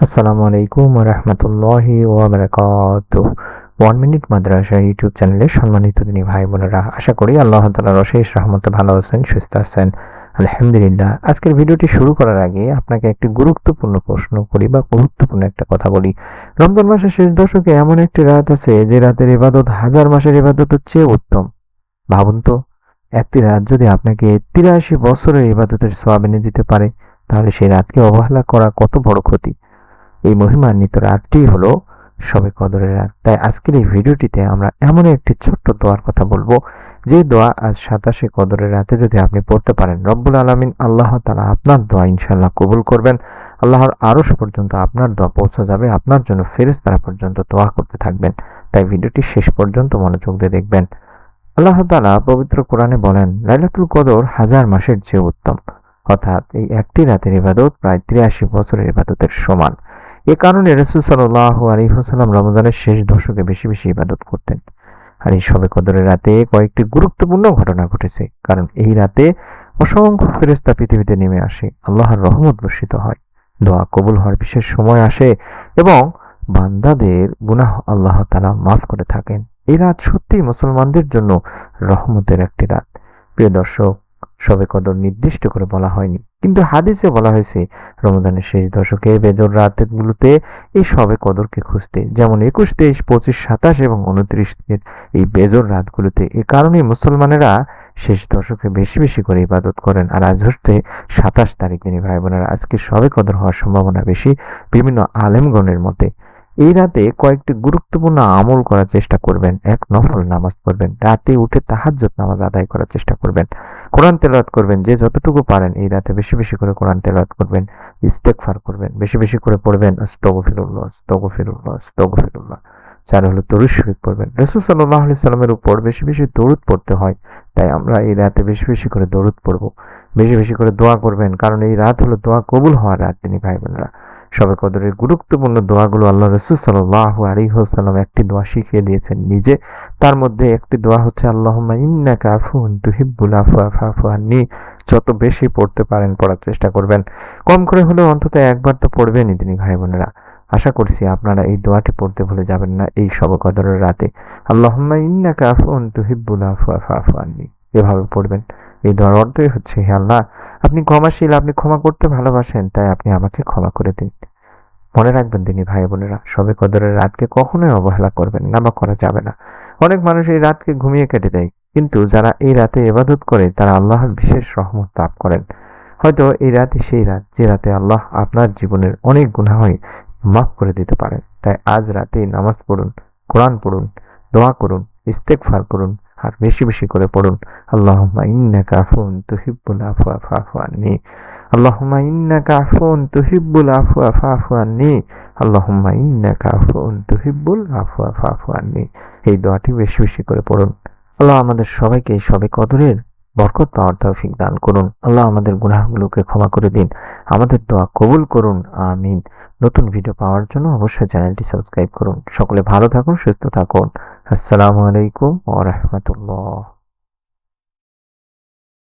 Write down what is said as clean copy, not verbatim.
আসসালামু আলাইকুম ওয়া রাহমাতুল্লাহি ওয়া বারাকাতুহু। 1 মিনিট মাদ্রাসা ইউটিউব চ্যানেলের সম্মানিত দিনী ভাই বোনেরা, আশা করি আল্লাহ তাআলার অশেষ রহমতে ভালো আছেন, সুস্থ আছেন। আলহামদুলিল্লাহ। আজকের ভিডিওটি শুরু করার আগে আপনাকে একটি গুরুত্বপূর্ণ প্রশ্ন করি বা গুরুত্বপূর্ণ একটা কথা বলি। রমজান মাসের শেষ দশকে এমন একটি রাত আছে যে রাতের ইবাদত হাজার মাসের ইবাদতের চেয়ে উত্তম। ভাবুন তো, একটি রাত যদি আপনাকে 83 বছরের ইবাদতের সওয়াব এনে দিতে পারে, তাহলে সেই রাতকে অবহেলা করা কত বড় ক্ষতি। এই মহিমান্বিত রাতটি হলো শবে কদরের রাত। তাই আজকের এই ভিডিওটিতে আমরা এমন একটি ছোট্ট দোয়ার কথা বলবো, যে দোয়া আজ 27 কদরের রাতে যদি আপনি পড়তে পারেন, রব্বুল আলামিন আল্লাহ তাআলা আপনার দোয়া ইনশাআল্লাহ কবুল করবেন। আল্লাহর আরশ পর্যন্ত আপনার দোয়া পৌঁছে যাবে, আপনার জন্য ফেরেশতারা পর্যন্ত দোয়া করতে থাকবেন। তাই ভিডিওটি শেষ পর্যন্ত মনোযোগ দিয়ে দেখবেন। আল্লাহ তাআলা পবিত্র কোরআনে বলেন, লাইলাতুল কদর হাজার মাসের চেয়ে উত্তম। অর্থাৎ এই একটি রাতের ইবাদত প্রায় 83 বছরের ইবাদতের সমান। এ কারণে রাসূল সাল্লাল্লাহু আলাইহি ওয়াসাল্লাম রমজানের শেষ দশকে বেশি বেশি ইবাদত করতেন। আর এই শবে কদরের রাতে কয়েকটি গুরুত্বপূর্ণ ঘটনা ঘটেছে, কারণ এই রাতে অসংখ্য ফেরেশতা পৃথিবীতে নেমে আসে, আল্লাহর রহমত বর্ষিত হয়, দোয়া কবুল হওয়ার বিশেষ সময় আসে এবং বান্দাদের গুনাহ আল্লাহ তাআলা মাফ করে থাকেন। এই রাত সত্যিই মুসলমানদের জন্য রহমতের একটি রাত। প্রিয় দর্শক, শবে কদর নির্দিষ্ট করে বলা হয়নি, কিন্তু হাদিসে বলা হয়েছে রমজানের শেষ দশকে বেজর রাতগুলোতে এই শবে কদরকে খুঁজতে, যেমন 21, 23, 25, 27 এবং 29 এর এই বেজর রাতগুলোতে। এ কারণে মুসলমানেরা শেষ দশকে বেশি বেশি করে ইবাদত করেন। আর আজ হচ্ছে 27 তারিখ, তিনি ভাই বোনেরা, আজকে শবে কদর হওয়ার সম্ভাবনা বেশি বিভিন্ন আলেমগণের মতে। এই রাতে কয়েকটি গুরুত্বপূর্ণ আমল করার চেষ্টা করবেন। এক, নফল নামাজ পড়বেন, রাতে উঠে তাহাজ্জুদ নামাজ আদায় করার চেষ্টা করবেন, কোরআন তেলাওয়াত করবেন, যে যতটুকু পারেন এই রাতে বেশি বেশি করে কোরআন তেলাওয়াত করবেন, ইস্তেগফার করবেন, বেশি বেশি করে পড়বেন আস্তাগফিরুল্লাহ আস্তাগফিরুল্লাহ আস্তাগফিরুল্লাহ। 4 হলো দরুদ শরীফ পড়বেন। রাসূল সাল্লাল্লাহু আলাইহি সাল্লামের উপর বেশি বেশি দরুদ পড়তে হয়, তাই আমরা এই রাতে বেশি বেশি করে দরুদ পড়ব। বেশি বেশি করে দোয়া করবেন, কারণ এই রাত হলো দোয়া কবুল হওয়ার রাত। তিনি ভাই বোনেরা, শবে কদরের গুরুত্বপূর্ণ দোয়াগুলো আল্লাহ রাসূল সাল্লাল্লাহু আলাইহি ওয়াসাল্লাম একটি দোয়া শিখিয়ে দিয়েছেন নিজে। তার মধ্যে একটি দোয়া হচ্ছে আল্লাহুম্মা ইন্নাকা আফুউন তুহিব্বুল আফওয়া ফা'ফু আন্নী। যত বেশি পড়তে পারেন পড়ার চেষ্টা করবেন, কম করে হলেও অন্তত একবার তো পড়বেনই তিনি ভাই বোনেরা। আশা করছি আপনারা এই দোয়াটি পড়তে ভুলে যাবেন না এই শবে কদরের রাতে। আল্লাহুম্মা ইন্নাকা আফুউন তুহিব্বুল আফওয়া ফা'ফু আন্নী, এভাবে পড়বেন। এই দোয়ার অর্থই হচ্ছে, হে আল্লাহ, আপনি ক্ষমাশীল, আপনি ক্ষমা করতে ভালোবাসেন, তাই আপনি আমাকে ক্ষমা করে দিন। মনে রাখবেন তিনি ভাই বোনেরা, শবে কদরের রাতকে কখনোই অবহেলা করবেন না বা করা যাবে না। অনেক মানুষ এই রাতকে ঘুমিয়ে কেটে দেয়, কিন্তু যারা এই রাতে ইবাদত করে তারা আল্লাহর বিশেষ রহমত লাভ করেন। হয়তো এই রাতই সেই রাত যে রাতে আল্লাহ আপনার জীবনের অনেক গুনাহই মাফ করে দিতে পারেন। তাই আজ রাতেই নামাজ পড়ুন, কোরআন পড়ুন, দোয়া করুন, ইস্তেগফার করুন, আর বেশি বেশি করে পড়ুন আল্লাহুম্মা ইন্নাকা আফুউন তুহিব্বুল আফওয়া ফা'ফু আন্নী। আল্লাহুম্মা ইন্নাকা আফুউন তুহিব্বুল আফওয়া ফা'ফু আন্নী। আল্লাহুম্মা ইন্নাকা আফুউন তুহিব্বুল আফওয়া ফা'ফু আন্নী। এই দোয়াটি বেশি বেশি করে পড়ুন। আল্লাহ আমাদের সবাইকে এই শবে কদরের বরকত পাওয়ার তৌফিক দান করুন। আল্লাহ আমাদের গুনাহগুলোকে ক্ষমা করে দিন, আমাদের দোয়া কবুল করুন, আমিন। নতুন ভিডিও পাওয়ার জন্য অবশ্যই চ্যানেলটি সাবস্ক্রাইব করুন। সকলে ভালো থাকুন, সুস্থ থাকুন। আসসালামু আলাইকুম ওয়া রাহমাতুল্লাহ।